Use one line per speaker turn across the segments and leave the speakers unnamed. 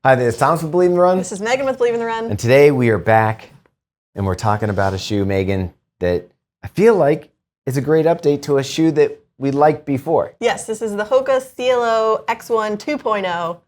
Hi there, it's Thomas with Believe in the Run.
This is Meaghan with Believe in the Run.
And today we are back and we're talking about a shoe, Meaghan, that I feel like is a great update to a shoe that we liked before.
Yes, this is the Hoka Cielo X1 2.0.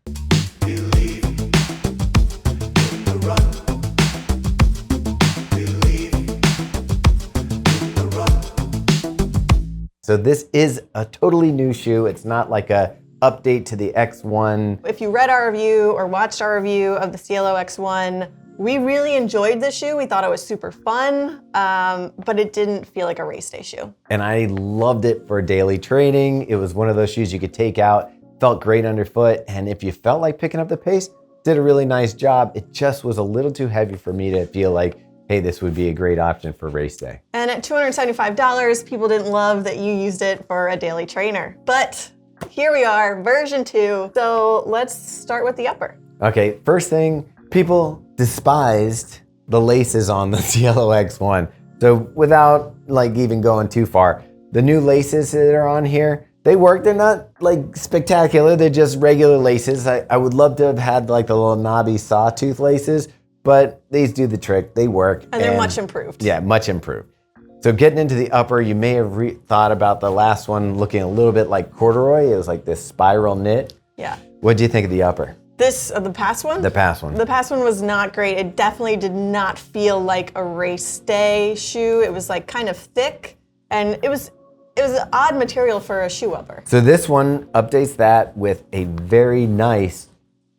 So this is a totally new shoe. It's not like a update to the X1.
If you read our review or watched our review of the Cielo X1, we really enjoyed the shoe. We thought it was super fun, but it didn't feel like a race day shoe.
And I loved it for daily training. It was one of those shoes you could take out, felt great underfoot, and if you felt like picking up the pace, did a really nice job. It just was a little too heavy for me to feel like, hey, this would be a great option for race day.
And at $275, people didn't love that you used it for a daily trainer. But here we are, version 2. So let's start with the upper.
Okay, first thing, people despised the laces on the Cielo X1. So without like even going too far, the new laces that are on here, they work. They're not like spectacular. They're just regular laces. I would love to have had like the little knobby sawtooth laces, but these do the trick. They work.
And they're much improved.
Yeah, much improved. So getting into the upper, you may have thought about the last one looking a little bit like corduroy. It was like this spiral knit.
Yeah.
What do you think of the upper?
The past one?
The past one.
The past one was not great. It definitely did not feel like a race day shoe. It was like kind of thick, and it was an odd material for a shoe upper.
So this one updates that with a very nice,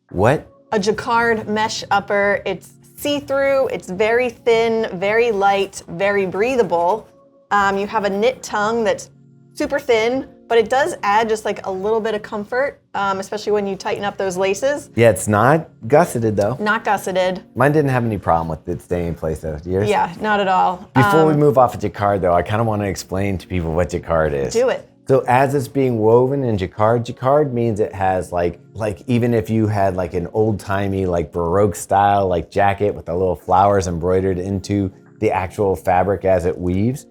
what?
A jacquard mesh upper. It's see-through, it's very thin, very light, very breathable. You have a knit tongue that's super thin, but it does add just like a little bit of comfort, especially when you tighten up those laces.
Yeah, it's not gusseted though.
Not gusseted.
Mine didn't have any problem with it staying in place though. Yours?
Yeah, not at all.
Before we move off of jacquard though, I kind of want to explain to people what jacquard is.
Do it.
So as it's being woven in jacquard means it has like even if you had like an old-timey like Baroque style like jacket with the little flowers embroidered into the actual fabric as it weaves,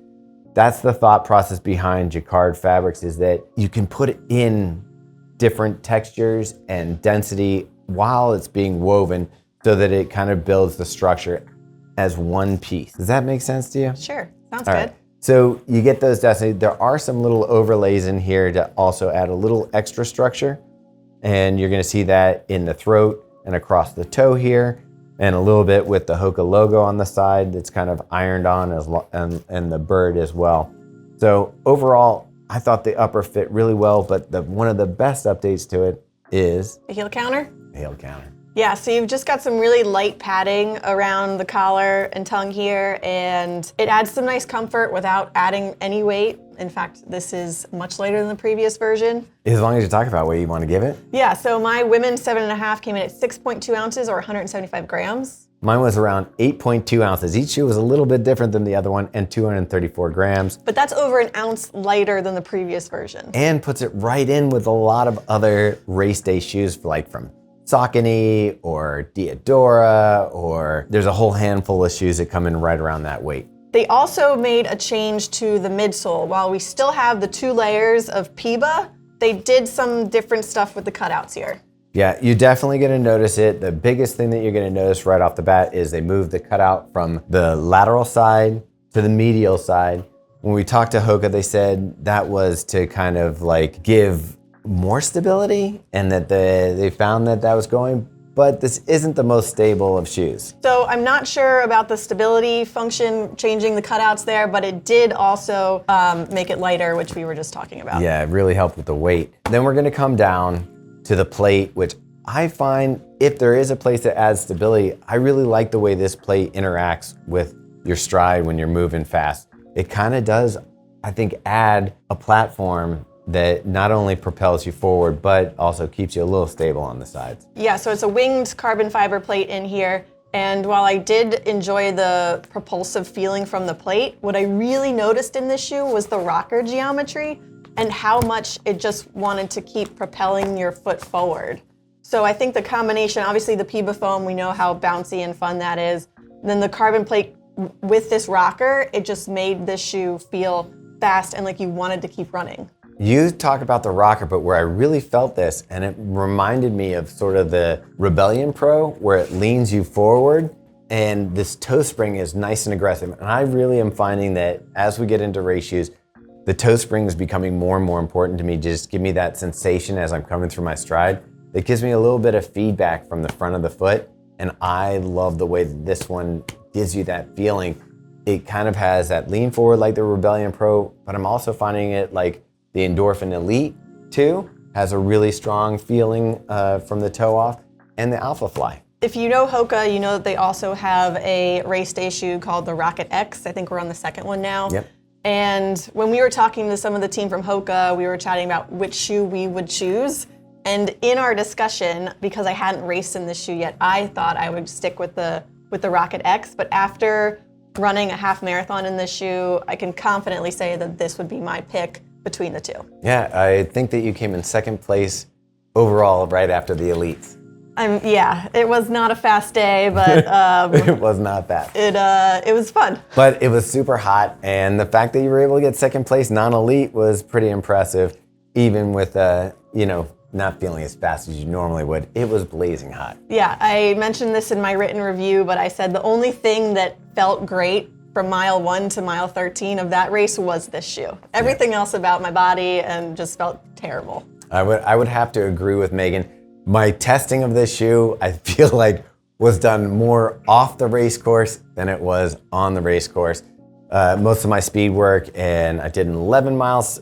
that's the thought process behind jacquard fabrics, is that you can put it in different textures and density while it's being woven so that it kind of builds the structure as one piece. Does that make sense to you?
Sure, sounds
All
good.
right. So you get those density. There are some little overlays in here to also add a little extra structure. And you're gonna see that in the throat and across the toe here, and a little bit with the Hoka logo on the side that's kind of ironed on and the bird as well. So overall, I thought the upper fit really well, but one of the best updates to it is
The heel counter?
the heel counter.
Yeah, so you've just got some really light padding around the collar and tongue here, and it adds some nice comfort without adding any weight. In fact, this is much lighter than the previous version.
As long as you talk about what you want to give it.
Yeah, so my women's 7.5 came in at 6.2 ounces or 175 grams.
Mine was around 8.2 ounces. Each shoe was a little bit different than the other one, and 234 grams.
But that's over an ounce lighter than the previous version.
And puts it right in with a lot of other race day shoes, like from Saucony or Diadora, or there's a whole handful of shoes that come in right around that weight.
They also made a change to the midsole. While we still have the 2 layers of PEBA, they did some different stuff with the cutouts here.
Yeah, you're definitely gonna notice it. The biggest thing that you're gonna notice right off the bat is they moved the cutout from the lateral side to the medial side. When we talked to Hoka, they said that was to kind of like give more stability, and that they found that was going, but this isn't the most stable of shoes.
So I'm not sure about the stability function, changing the cutouts there, but it did also make it lighter, which we were just talking about.
Yeah, it really helped with the weight. Then we're gonna come down to the plate, which I find if there is a place that adds stability, I really like the way this plate interacts with your stride when you're moving fast. It kind of does, I think, add a platform that not only propels you forward, but also keeps you a little stable on the sides.
Yeah, so it's a winged carbon fiber plate in here. And while I did enjoy the propulsive feeling from the plate, what I really noticed in this shoe was the rocker geometry and how much it just wanted to keep propelling your foot forward. So I think the combination, obviously the PEBA foam, we know how bouncy and fun that is. Then the carbon plate with this rocker, it just made this shoe feel fast and like you wanted to keep running.
You talk about the rocker, but where I really felt this, and it reminded me of sort of the Rebellion Pro, where it leans you forward, and this toe spring is nice and aggressive. And I really am finding that as we get into race shoes, the toe spring is becoming more and more important to me. Just give me that sensation as I'm coming through my stride. It gives me a little bit of feedback from the front of the foot, and I love the way that this one gives you that feeling. It kind of has that lean forward like the Rebellion Pro, but I'm also finding it like the Endorphin Elite 2 has a really strong feeling from the toe off, and the Alpha Fly.
If you know Hoka, you know that they also have a race day shoe called the Rocket X. I think we're on the second one now.
Yep.
And when we were talking to some of the team from Hoka, we were chatting about which shoe we would choose. And in our discussion, because I hadn't raced in this shoe yet, I thought I would stick with the Rocket X. But after running a half marathon in this shoe, I can confidently say that this would be my pick between the two.
Yeah, I think that you came in second place overall right after the Elites.
Yeah, it was not a fast day, but
it was not bad.
It was fun.
But it was super hot, and the fact that you were able to get second place non-elite was pretty impressive, even with not feeling as fast as you normally would. It was blazing hot.
Yeah, I mentioned this in my written review, but I said the only thing that felt great from mile 1 to mile 13 of that race was this shoe. Everything else about my body and just felt terrible.
I would have to agree with Meaghan. My testing of this shoe, I feel like, was done more off the race course than it was on the race course. Most of my speed work, and I did an 11 miles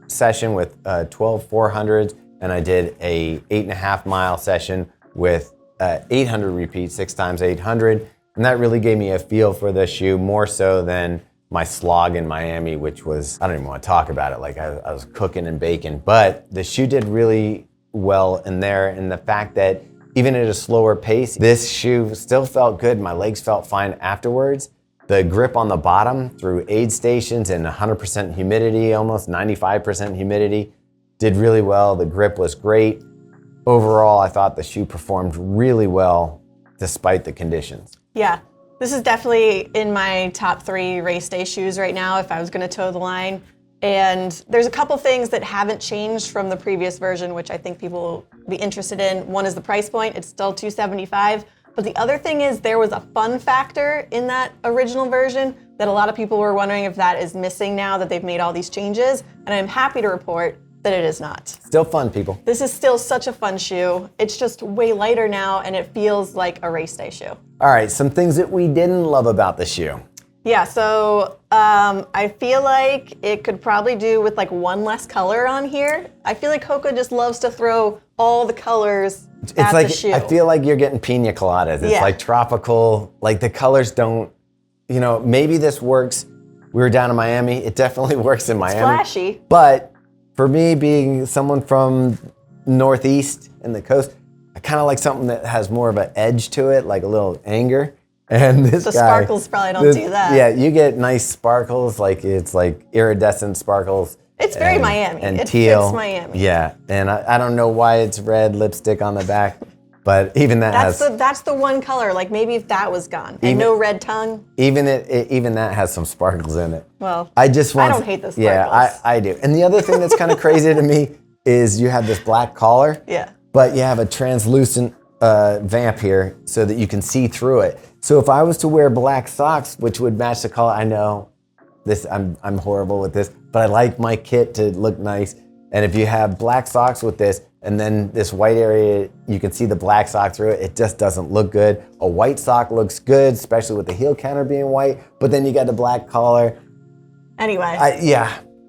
session with 12 400s, and I did a 8.5 mile session with 800 repeats, 6 times 800. And that really gave me a feel for the shoe more so than my slog in Miami, which was, I don't even want to talk about it. Like I was cooking and baking, but the shoe did really well in there. And the fact that even at a slower pace, this shoe still felt good. My legs felt fine afterwards. The grip on the bottom through aid stations and 100% humidity, almost 95% humidity, did really well. The grip was great. Overall, I thought the shoe performed really well despite the conditions.
Yeah, this is definitely in my top 3 race day shoes right now if I was going to toe the line. And there's a couple things that haven't changed from the previous version, which I think people will be interested in. One is the price point. It's still $275. But the other thing is there was a fun factor in that original version that a lot of people were wondering if that is missing now that they've made all these changes. And I'm happy to report that it is not.
Still fun, people.
This is still such a fun shoe. It's just way lighter now, and it feels like a race day shoe.
All right, some things that we didn't love about the shoe.
Yeah, so I feel like it could probably do with like one less color on here. I feel like Hoka just loves to throw all the colors at the shoe.
I feel like you're getting pina coladas. It's like tropical, like the colors don't, maybe this works. We were down in Miami. It definitely works in Miami.
It's flashy.
But for me, being someone from Northeast and the coast, I kind of like something that has more of an edge to it, like a little anger. And this
the
guy,
sparkles probably don't do that.
Yeah, you get nice sparkles, like it's like iridescent sparkles.
It's very Miami.
And
it
teal.
fits Miami.
Yeah, and I don't know why it's red lipstick on the back, but even that's
the one color. Like maybe if that was gone and no red tongue.
Even that has some sparkles in it.
Well,
I don't
hate the sparkles.
Yeah, I do. And the other thing that's kind of crazy to me is you have this black collar.
Yeah.
But you have a translucent vamp here so that you can see through it. So if I was to wear black socks, which would match the color, I know this. I'm horrible with this, but I like my kit to look nice. And if you have black socks with this, and then this white area, you can see the black sock through it. It just doesn't look good. A white sock looks good, especially with the heel counter being white. But then you got the black collar.
Anyway.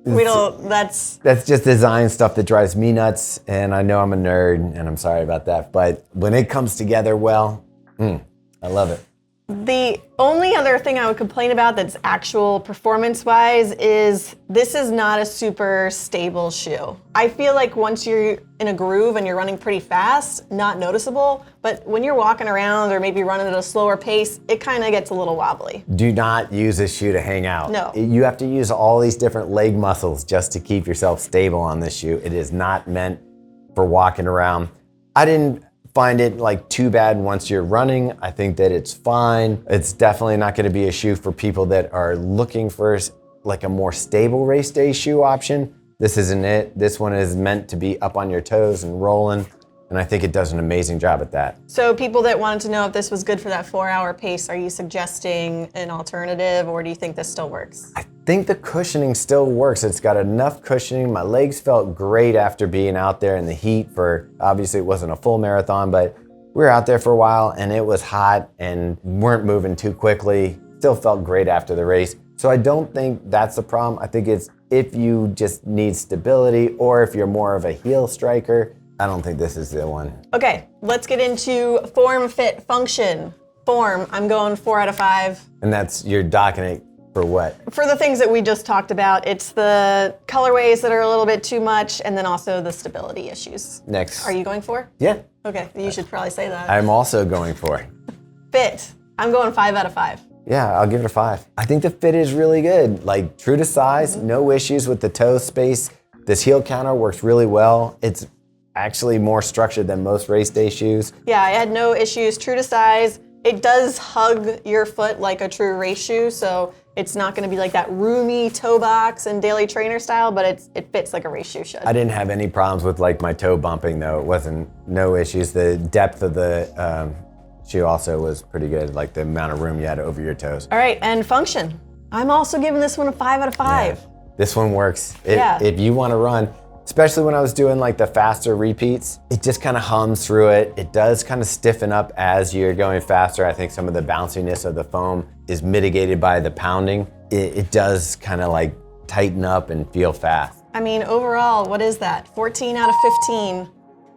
That's just design stuff that drives me nuts, and I know I'm a nerd, and I'm sorry about that. But when it comes together well, I love it.
The only other thing I would complain about that's actual performance-wise is this is not a super stable shoe. I feel like once you're in a groove and you're running pretty fast, not noticeable, but when you're walking around or maybe running at a slower pace, it kind of gets a little wobbly.
Do not use this shoe to hang out.
No.
You have to use all these different leg muscles just to keep yourself stable on this shoe. It is not meant for walking around. I didn't find it like too bad once you're running. I think that it's fine. It's definitely not going to be a shoe for people that are looking for like a more stable race day shoe option. this isn't it. This one is meant to be up on your toes and rolling. And I think it does an amazing job at that.
So people that wanted to know if this was good for that 4-hour pace, are you suggesting an alternative, or do you think this still works?
I think the cushioning still works. It's got enough cushioning. My legs felt great after being out there in the heat for, obviously it wasn't a full marathon, but we were out there for a while and it was hot and weren't moving too quickly. Still felt great after the race. So I don't think that's the problem. I think it's if you just need stability or if you're more of a heel striker, I don't think this is the one.
Okay, let's get into form, fit, function. Form, I'm going 4 out of 5.
And that's, you're docking it for what?
For the things that we just talked about, it's the colorways that are a little bit too much, and then also the stability issues.
Next.
Are you going 4?
Yeah.
Okay, you should probably say that.
I'm also going for.
Fit, I'm going 5 out of 5.
Yeah, I'll give it a 5. I think the fit is really good. Like true to size, no issues with the toe space. This heel counter works really well. It's actually more structured than most race day shoes.
Yeah, I had no issues, true to size. It does hug your foot like a true race shoe, so it's not gonna be like that roomy toe box and daily trainer style, but it fits like a race shoe should.
I didn't have any problems with like my toe bumping though. It wasn't, no issues. The depth of the shoe also was pretty good, like the amount of room you had over your toes.
All right, and function. I'm also giving this one a 5 out of 5.
Yeah, this one works.
Yeah.
If you wanna run, especially when I was doing like the faster repeats, it just kind of hums through it. It does kind of stiffen up as you're going faster. I think some of the bounciness of the foam is mitigated by the pounding. It does kind of like tighten up and feel fast.
I mean, overall, what is that? 14 out of 15.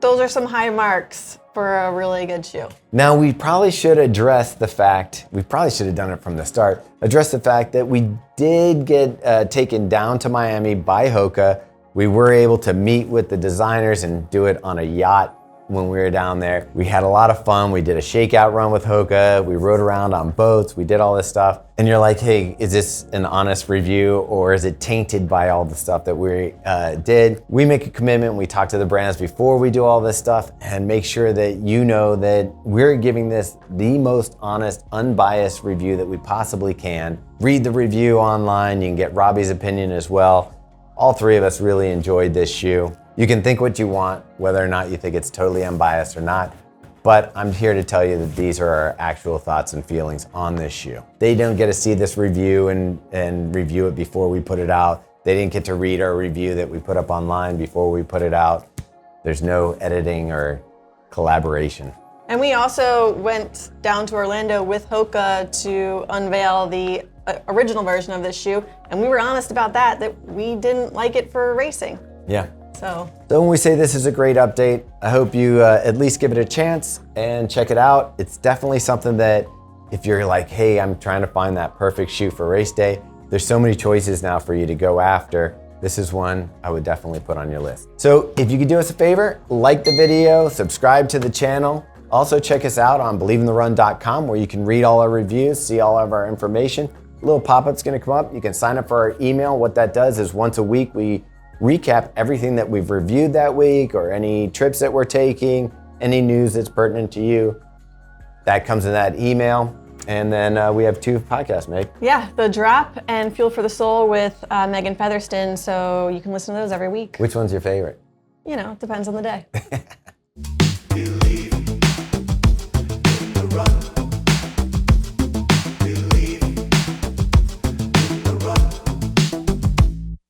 Those are some high marks for a really good shoe.
Now we probably should address the fact, we probably should have done it from the start, address the fact that we did get taken down to Miami by Hoka. We were able to meet with the designers and do it on a yacht when we were down there. We had a lot of fun. We did a shakeout run with Hoka. We rode around on boats. We did all this stuff. And you're like, hey, is this an honest review or is it tainted by all the stuff that we did? We make a commitment. We talk to the brands before we do all this stuff and make sure that you know that we're giving this the most honest, unbiased review that we possibly can. Read the review online. You can get Robbie's opinion as well. All three of us really enjoyed this shoe. You can think what you want, whether or not you think it's totally unbiased or not, but I'm here to tell you that these are our actual thoughts and feelings on this shoe. They don't get to see this review and review it before we put it out. They didn't get to read our review that we put up online before we put it out. There's no editing or collaboration.
And we also went down to Orlando with Hoka to unveil the original version of this shoe, and we were honest about that we didn't like it for racing.
Yeah.
So
when we say this is a great update, I hope you at least give it a chance and check it out. It's definitely something that if you're like, hey, I'm trying to find that perfect shoe for race day, there's so many choices now for you to go after. This is one I would definitely put on your list. So if you could do us a favor, like the video, subscribe to the channel. Also check us out on believeintherun.com where you can read all our reviews, see all of our information. A little pop-up's gonna come up. You can sign up for our email. What that does is once a week, we recap everything that we've reviewed that week or any trips that we're taking, any news that's pertinent to you. That comes in that email. And then we have 2 podcasts, Meg.
yeah, The Drop and Fuel for the Soul with Meaghan Featherston, so you can listen to those every week.
Which one's your favorite?
You know, it depends on the day.